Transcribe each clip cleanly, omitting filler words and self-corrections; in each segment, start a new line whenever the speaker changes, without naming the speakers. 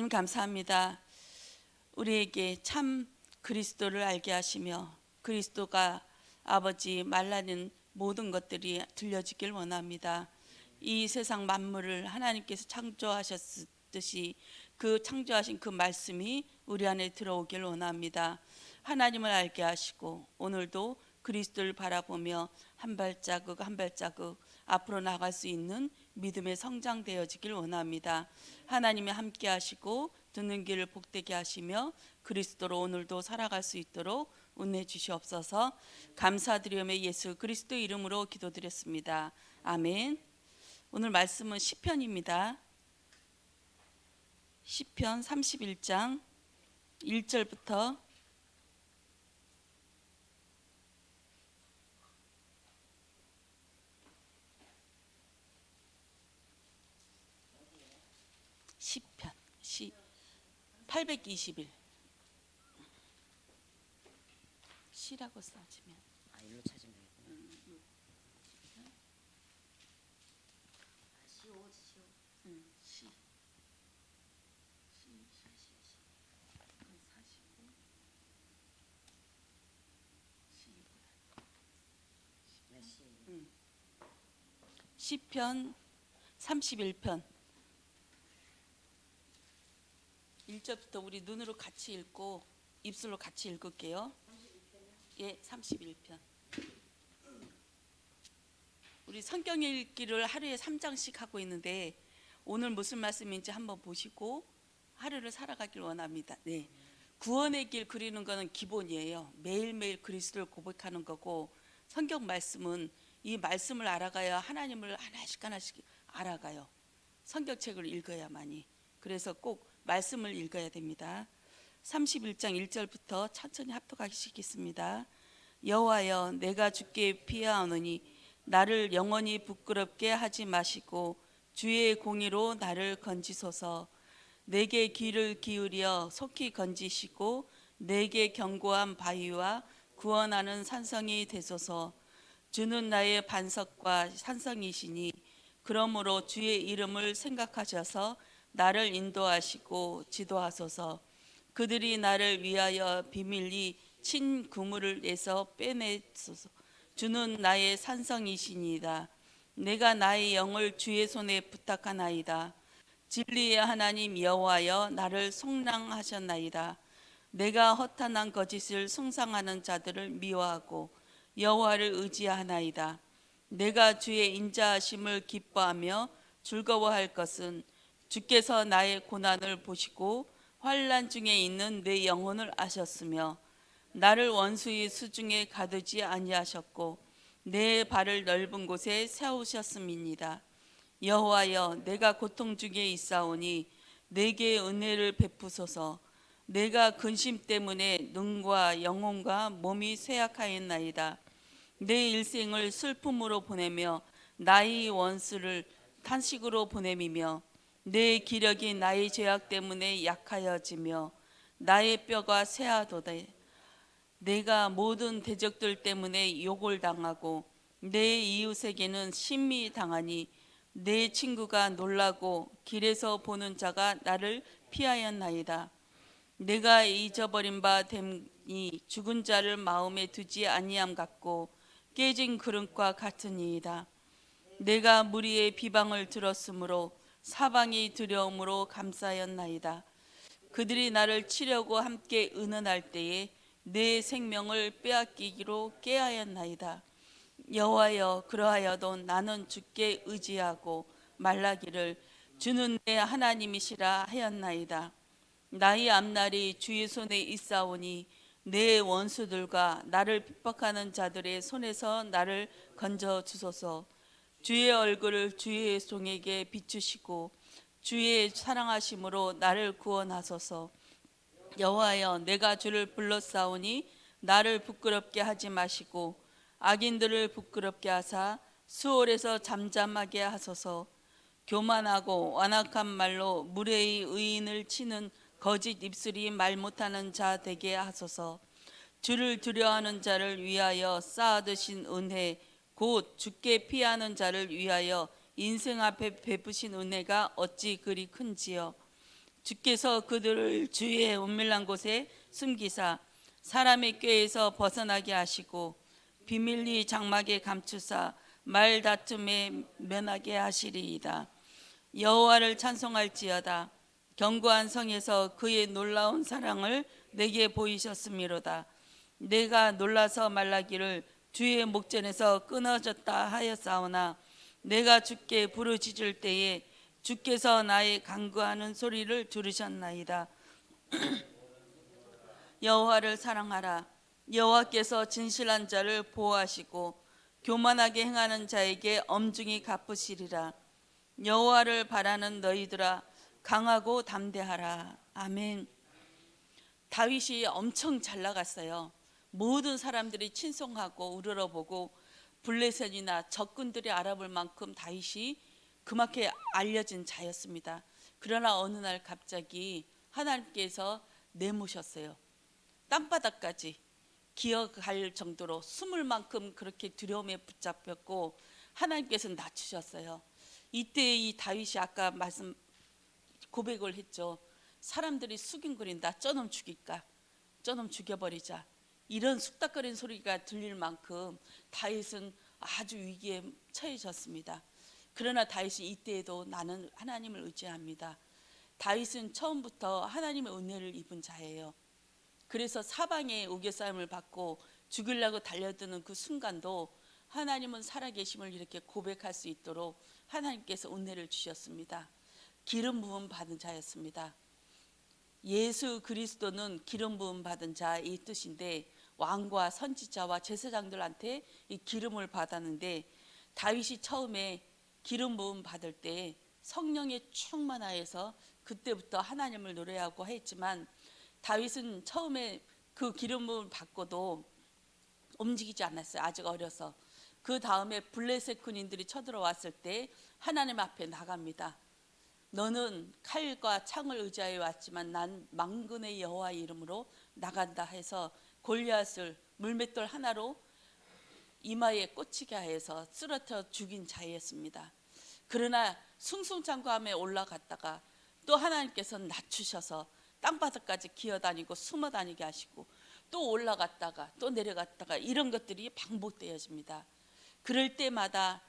하나님 감사합니다. 우리에게 참 그리스도를 알게 하시며 그리스도가 아버지 말라는 모든 것들이 들려지길 원합니다. 이 세상 만물을 하나님께서 창조하셨듯이 그 창조하신 그 말씀이 우리 안에 들어오길 원합니다. 하나님을 알게 하시고 오늘도 그리스도를 바라보며 한 발자국 한 발자국 앞으로 나갈 수 있는 믿음의 성장되어지길 원합니다. 하나님이 함께 하시고 듣는 길을 복되게 하시며 그리스도로 오늘도 살아갈 수 있도록 은혜 주시옵소서. 감사드리며 예수 그리스도 이름으로 기도드렸습니다. 아멘. 오늘 말씀은 시편입니다. 시편 31장 1절부터 10편 821 시라고 써지면
일로 찾으면 되겠구나.
시 45 시편 31편 1절부터 우리 눈으로 같이 읽고 입술로 같이 읽을게요. 예, 31편. 우리 성경 읽기를 하루에 3장씩 하고 있는데 오늘 무슨 말씀인지 한번 보시고 하루를 살아가길 원합니다. 네. 구원의 길 그리는 거는 기본이에요. 매일매일 그리스도를 고백하는 거고 성경 말씀은 이 말씀을 알아가야 하나님을 하나씩 하나씩 알아가요. 성경책을 읽어야만이. 그래서 꼭 말씀을 읽어야 됩니다. 31장 1절부터 천천히 합독하시겠습니다. 여호와여 내가 주께 피하오노니 나를 영원히 부끄럽게 하지 마시고 주의 공의로 나를 건지소서. 내게 귀를 기울여 속히 건지시고 내게 견고한 바위와 구원하는 산성이 되소서. 주는 나의 반석과 산성이시니 그러므로 주의 이름을 생각하셔서 나를 인도하시고 지도하소서. 그들이 나를 위하여 비밀리 친 그물을 내서 빼내소서. 주는 나의 산성이시니이다. 내가 나의 영을 주의 손에 부탁하나이다. 진리의 하나님 여호와여 나를 속량하셨나이다. 내가 허탄한 거짓을 숭상하는 자들을 미워하고 여호와를 의지하나이다. 내가 주의 인자하심을 기뻐하며 즐거워할 것은 주께서 나의 고난을 보시고 환난 중에 있는 내 영혼을 아셨으며 나를 원수의 수중에 가두지 아니하셨고 내 발을 넓은 곳에 세우셨음이니이다. 여호와여 내가 고통 중에 있사오니 내게 은혜를 베푸소서. 내가 근심 때문에 눈과 영혼과 몸이 쇠약하였나이다. 내 일생을 슬픔으로 보내며 나의 원수를 탄식으로 보내미며 내 기력이 나의 죄악 때문에 약하여지며 나의 뼈가 쇠하도다. 내가 모든 대적들 때문에 욕을 당하고 내 이웃에게는 심히 당하니 내 친구가 놀라고 길에서 보는 자가 나를 피하였나이다. 내가 잊어버린 바 됨이 죽은 자를 마음에 두지 아니함 같고 깨진 그릇과 같으니이다. 내가 무리의 비방을 들었으므로 사방이 두려움으로 감싸였나이다. 그들이 나를 치려고 함께 의논할 때에 내 생명을 빼앗기기로 꾀하였나이다. 여호와여 그러하여도 나는 주께 의지하고 말라기를 주는 내 하나님이시라 하였나이다. 나의 앞날이 주의 손에 있사오니 내 원수들과 나를 핍박하는 자들의 손에서 나를 건져 주소서. 주의 얼굴을 주의 종에게 비추시고 주의 사랑하심으로 나를 구원하소서. 여호와여 내가 주를 불렀사오니 나를 부끄럽게 하지 마시고 악인들을 부끄럽게 하사 수월에서 잠잠하게 하소서. 교만하고 완악한 말로 무례히 의인을 치는 거짓 입술이 말 못하는 자 되게 하소서. 주를 두려워하는 자를 위하여 쌓아두신 은혜 곧 주께 피하는 자를 위하여 인생 앞에 베푸신 은혜가 어찌 그리 큰지요. 주께서 그들을 주의 은밀한 곳에 숨기사 사람의 꾀에서 벗어나게 하시고 비밀리 장막에 감추사 말다툼에 면하게 하시리이다. 여호와를 찬송할지어다. 견고한 성에서 그의 놀라운 사랑을 내게 보이셨음이로다. 내가 놀라서 말라기를 주의 목전에서 끊어졌다 하였사오나 내가 주께 부르짖을 때에 주께서 나의 간구하는 소리를 들으셨나이다. 여호와를 사랑하라. 여호와께서 진실한 자를 보호하시고 교만하게 행하는 자에게 엄중히 갚으시리라. 여호와를 바라는 너희들아 강하고 담대하라. 아멘. 다윗이 엄청 잘 나갔어요. 모든 사람들이 친송하고 우러러보고 블레셋이나 적군들이 알아볼 만큼 다윗이 그만큼 알려진 자였습니다. 그러나 어느 날 갑자기 하나님께서 내모셨어요. 땅바닥까지 기어갈 정도로 숨을 만큼 그렇게 두려움에 붙잡혔고 하나님께서 낮추셨어요. 이때 이 다윗이 아까 말씀 고백을 했죠. 사람들이 수근거린다. 저놈 죽일까? 저놈 죽여버리자. 이런 쑥닥거리는 소리가 들릴 만큼 다윗은 아주 위기에 처해졌습니다. 그러나 다윗이 이때에도 나는 하나님을 의지합니다. 다윗은 처음부터 하나님의 은혜를 입은 자예요. 그래서 사방에 우겨싸임을 받고 죽이려고 달려드는 그 순간도 하나님은 살아계심을 이렇게 고백할 수 있도록 하나님께서 은혜를 주셨습니다. 기름 부음 받은 자였습니다. 예수 그리스도는 기름 부음 받은 자 이 뜻인데 왕과 선지자와 제사장들한테 이 기름을 받았는데 다윗이 처음에 기름 부음 받을 때 성령에 충만하여서 그때부터 하나님을 노래하고 했지만 다윗은 처음에 그 기름 부음을 받고도 움직이지 않았어요. 아직 어려서. 그 다음에 블레셋 군인들이 쳐들어왔을 때 하나님 앞에 나갑니다. 너는 칼과 창을 의지하여 왔지만 난 만군의 여호와 이름으로 나간다 해서 골리앗을 물맷돌 하나로 이마에 꽂히게 하여서 쓰러져 죽인 자였습니다. 그러나 승승장구함에 올라갔다가 또 하나님께서 낮추셔서 땅바닥까지 기어다니고 숨어다니게 하시고 또 올라갔다가 또 내려갔다가 이런 것들이 반복되어집니다. 그럴 때마다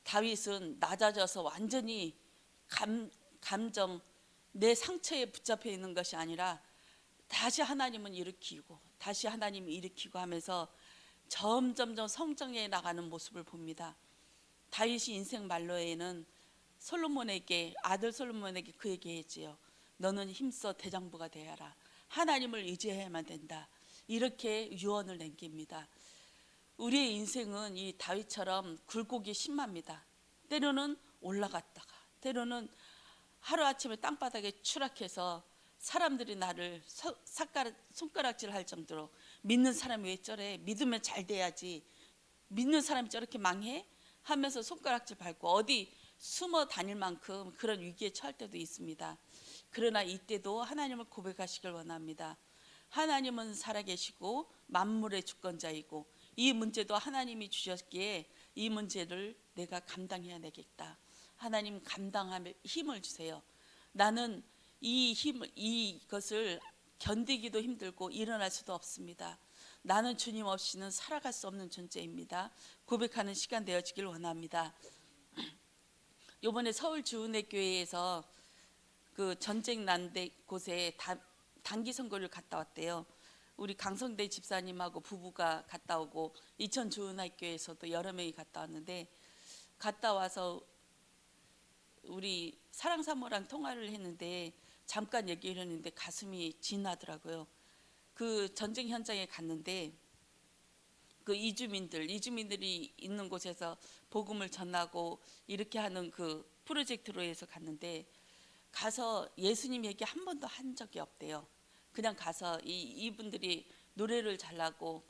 다윗은 낮아져서 완전히 감정 내 상처에 붙잡혀 있는 것이 아니라 다시 하나님은 일으키고 다시 하나님이 일으키고 하면서 점점점 성장해 나가는 모습을 봅니다. 다윗이 인생 말로에는 솔로몬에게 아들 솔로몬에게 그에게 했지요. 너는 힘써 대장부가 되어라. 하나님을 의지해야만 된다. 이렇게 유언을 남깁니다. 우리의 인생은 이 다윗처럼 굴곡이 심합니다. 때로는 올라갔다가 때로는 하루아침에 땅바닥에 추락해서 사람들이 나를 손가락질 할 정도로 믿는 사람이 왜 저래? 믿으면 잘 돼야지. 믿는 사람이 저렇게 망해? 하면서 손가락질 밟고 어디 숨어 다닐 만큼 그런 위기에 처할 때도 있습니다. 그러나 이때도 하나님을 고백하시길 원합니다. 하나님은 살아계시고 만물의 주권자이고 이 문제도 하나님이 주셨기에 이 문제를 내가 감당해야 되겠다. 하나님 감당할 힘을 주세요. 나는 이것을 견디기도 힘들고 일어날 수도 없습니다. 나는 주님 없이는 살아갈 수 없는 존재입니다. 고백하는 시간 되어지길 원합니다. 이번에 서울 주은혜 교회에서 그 전쟁 난 곳에 단기 선교를 갔다 왔대요. 우리 강성대 집사님하고 부부가 갔다 오고 이천 주은학교에서도 여러 명이 갔다 왔는데 갔다 와서 우리 사랑 사모랑 통화를 했는데 잠깐 얘기를 했는데 가슴이 진하더라고요. 그 전쟁 현장에 갔는데 그 이주민들이 있는 곳에서 복음을 전하고 이렇게 하는 그 프로젝트로 해서 갔는데 가서 예수님 얘기 한 번도 한 적이 없대요. 그냥 가서 이분들이 노래를 잘하고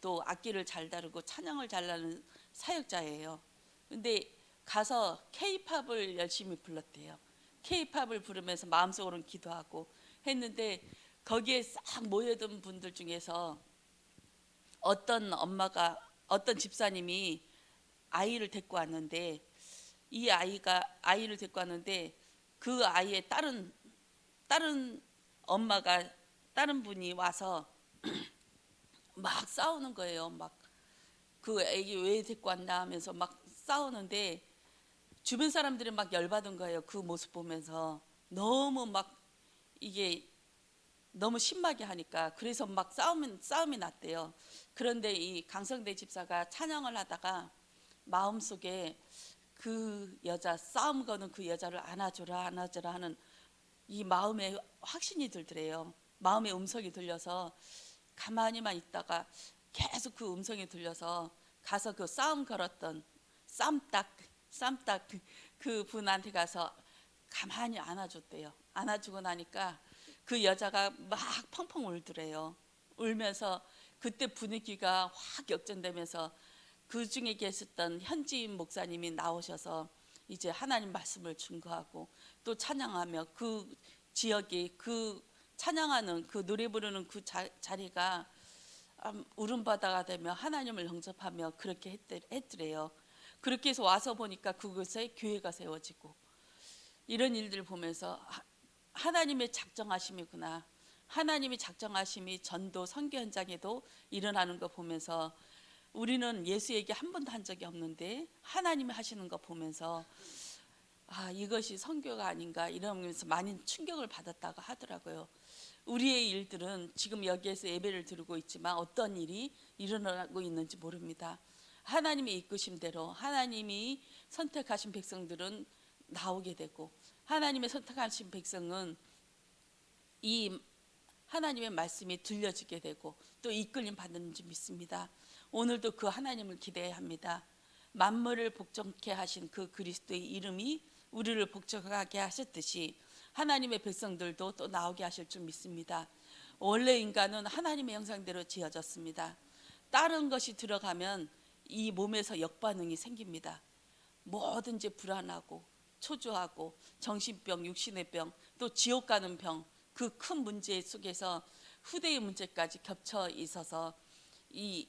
또 악기를 잘 다루고 찬양을 잘하는 사역자예요. 근데 가서 K-팝을 열심히 불렀대요. K-팝을 부르면서 마음속으로는 기도하고 했는데 거기에 싹 모여든 분들 중에서 어떤 집사님이 아이를 데리고 왔는데 이 아이를 데리고 왔는데 그 아이의 다른 다른 엄마가 다른 분이 와서 막 싸우는 거예요. 막 그 애기 왜 데리고 왔나 하면서 막 싸우는데 주변 사람들이 막 열받은 거예요. 그 모습 보면서 너무 막 이게 너무 심하게 하니까. 그래서 막 싸움이 났대요. 그런데 이 강성대 집사가 찬양을 하다가 마음속에 그 여자 싸움 거는 그 여자를 안아줘라 안아줘라 하는 이 마음에 확신이 들더래요. 마음의 음성이 들려서 가만히만 있다가 계속 그 음성이 들려서 가서 그 싸움 걸었던 쌈딱 그 분한테 가서 가만히 안아줬대요. 안아주고 나니까 그 여자가 막 펑펑 울더래요. 울면서 그때 분위기가 확 역전되면서 그 중에 계셨던 현지인 목사님이 나오셔서 이제 하나님 말씀을 증거하고 또 찬양하며 그 지역이 그 찬양하는 그 노래 부르는 그 자리가 울음바다가 되며 하나님을 영접하며 그렇게 했더래요. 그렇게 해서 와서 보니까 그곳에 교회가 세워지고 이런 일들을 보면서 하나님의 작정하심이구나. 하나님의 작정하심이 전도 선교 현장에도 일어나는 거 보면서 우리는 예수 얘기 한 번도 한 적이 없는데 하나님이 하시는 거 보면서 이것이 선교가 아닌가 이러면서 많이 충격을 받았다고 하더라고요. 우리의 일들은 지금 여기에서 예배를 드리고 있지만 어떤 일이 일어나고 있는지 모릅니다. 하나님의 이끄심대로 하나님이 선택하신 백성들은 나오게 되고 하나님의 선택하신 백성은 이 하나님의 말씀이 들려지게 되고 또 이끌림 받는 줄 믿습니다. 오늘도 그 하나님을 기대해야 합니다. 만물을 복종케 하신 그 그리스도의 이름이 우리를 복종하게 하셨듯이 하나님의 백성들도 또 나오게 하실 줄 믿습니다. 원래 인간은 하나님의 형상대로 지어졌습니다. 다른 것이 들어가면 이 몸에서 역반응이 생깁니다. 뭐든지 불안하고 초조하고 정신병, 육신의 병, 또 지옥 가는 병, 그 큰 문제 속에서 후대의 문제까지 겹쳐 있어서 이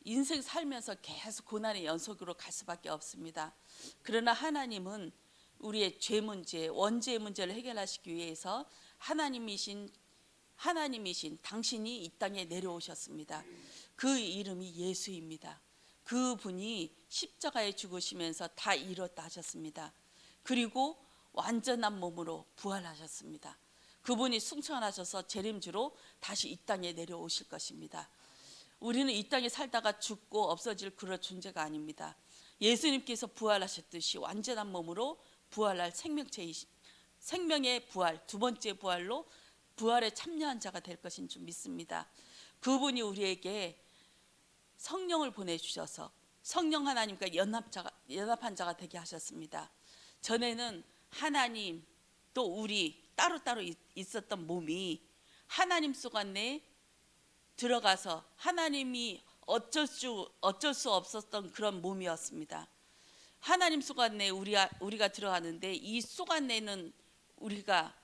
인생 살면서 계속 고난의 연속으로 갈 수밖에 없습니다. 그러나 하나님은 우리의 죄 문제, 원죄의 문제를 해결하시기 위해서 하나님이신 당신이 이 땅에 내려오셨습니다. 그 이름이 예수입니다. 그분이 십자가에 죽으시면서 다 이뤘다 하셨습니다. 그리고 완전한 몸으로 부활하셨습니다. 그분이 승천하셔서 재림주로 다시 이 땅에 내려오실 것입니다. 우리는 이 땅에 살다가 죽고 없어질 그런 존재가 아닙니다. 예수님께서 부활하셨듯이 완전한 몸으로 부활할 생명의 부활, 두 번째 부활로 부활에 참여한 자가 될 것인 줄 믿습니다. 그분이 우리에게 성령을 보내주셔서 성령 하나님과 연합한 자가 되게 하셨습니다. 전에는 하나님 또 우리 따로따로 있었던 몸이 하나님 속 안에 들어가서 하나님이 어쩔 수 없었던 그런 몸이었습니다. 하나님 속 안에 우리가 들어가는데 이 속 안에는 우리가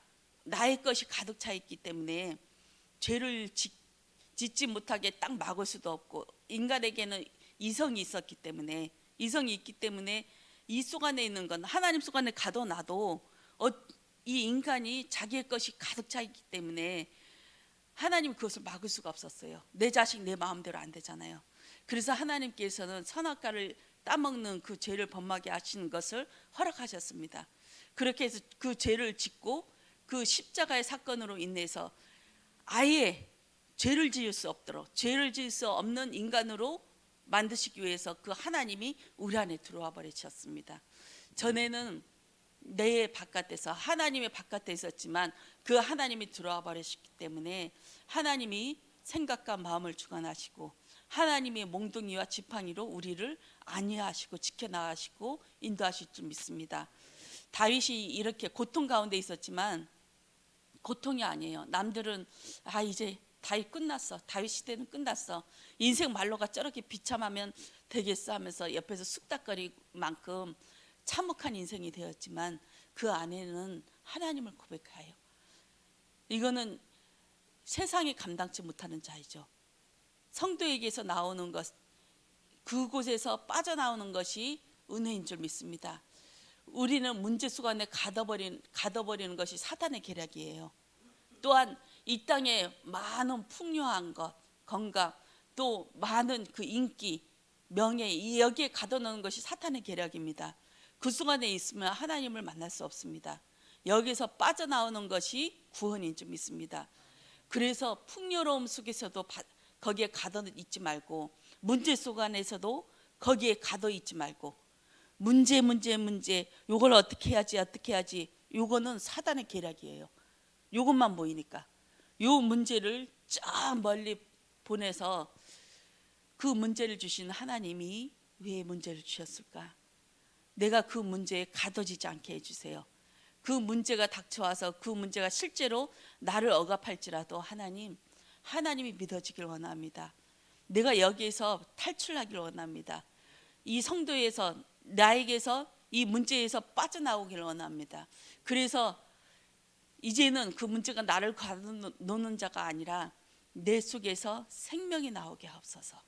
나의 것이 가득 차 있기 때문에 죄를 짓지 못하게 딱 막을 수도 없고 인간에게는 이성이 있기 때문에 이 속 안에 있는 건 하나님 속 안에 가둬놔도 이 인간이 자기의 것이 가득 차 있기 때문에 하나님 그것을 막을 수가 없었어요. 내 자식 내 마음대로 안 되잖아요. 그래서 하나님께서는 선악과를 따먹는 그 죄를 범하게 하시는 것을 허락하셨습니다. 그렇게 해서 그 죄를 짓고 그 십자가의 사건으로 인해서 아예 죄를 지을 수 없도록 죄를 지을 수 없는 인간으로 만드시기 위해서 그 하나님이 우리 안에 들어와 버리셨습니다. 전에는 내 바깥에서 하나님의 바깥에 있었지만 그 하나님이 들어와 버리셨기 때문에 하나님이 생각과 마음을 주관하시고 하나님의 몽둥이와 지팡이로 우리를 안위하시고 지켜나가시고 인도하실 줄 믿습니다. 다윗이 이렇게 고통 가운데 있었지만 고통이 아니에요. 남들은 이제 다윗 끝났어. 다윗 시대는 끝났어. 인생 말로가 저렇게 비참하면 되겠어 하면서 옆에서 쑥닥거릴 만큼 참혹한 인생이 되었지만 그 안에는 하나님을 고백해요. 이거는 세상이 감당치 못하는 자이죠. 성도에게서 나오는 것, 그곳에서 빠져나오는 것이 은혜인 줄 믿습니다. 우리는 문제 속 안에 가둬버리는 것이 사탄의 계략이에요. 또한 이 땅에 많은 풍요한 것, 건강, 또 많은 그 인기, 명예, 여기에 가둬놓는 것이 사탄의 계략입니다. 그 속안에 있으면 하나님을 만날 수 없습니다. 여기서 빠져나오는 것이 구원인 줄 믿습니다. 그래서 풍요로움 속에서도 거기에 가둬 있지 말고, 문제 속 안에서도 거기에 가둬 있지 말고, 문제 요걸 어떻게 해야지 요거는 사단의 계략이에요. 요것만 보이니까 요 문제를 저 멀리 보내서 그 문제를 주신 하나님이 왜 문제를 주셨을까? 내가 그 문제에 가둬지지 않게 해주세요. 그 문제가 닥쳐와서 그 문제가 실제로 나를 억압할지라도 하나님이 믿어지길 원합니다. 내가 여기에서 탈출하길 원합니다. 이 성도에서 나에게서 이 문제에서 빠져나오길 원합니다. 그래서 이제는 그 문제가 나를 가둬놓는 자가 아니라 내 속에서 생명이 나오게 하옵소서.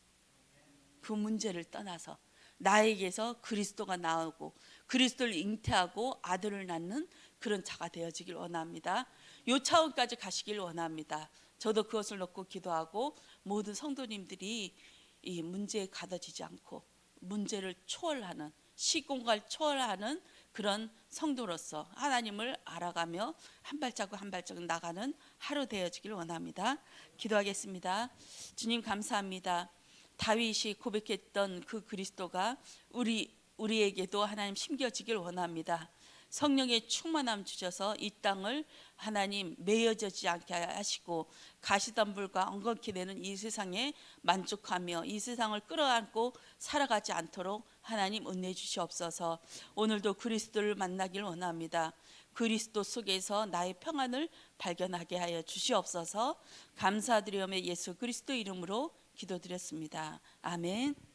그 문제를 떠나서 나에게서 그리스도가 나오고 그리스도를 잉태하고 아들을 낳는 그런 자가 되어지길 원합니다. 요 차원까지 가시길 원합니다. 저도 그것을 놓고 기도하고 모든 성도님들이 이 문제에 가둬지지 않고 문제를 초월하는, 시공간을 초월하는 그런 성도로서 하나님을 알아가며 한 발자국 한 발자국 나가는 하루 되어지길 원합니다. 기도하겠습니다. 주님 감사합니다. 다윗이 고백했던 그 그리스도가 우리에게도 하나님 심겨지길 원합니다. 성령의 충만함 주셔서 이 땅을 하나님 매여지지 않게 하시고 가시덤불과 엉겅퀴 되는 이 세상에 만족하며 이 세상을 끌어안고 살아가지 않도록 하나님 은혜 주시옵소서. 오늘도 그리스도를 만나길 원합니다. 그리스도 속에서 나의 평안을 발견하게 하여 주시옵소서. 감사드리오며 예수 그리스도 이름으로 기도드렸습니다. 아멘.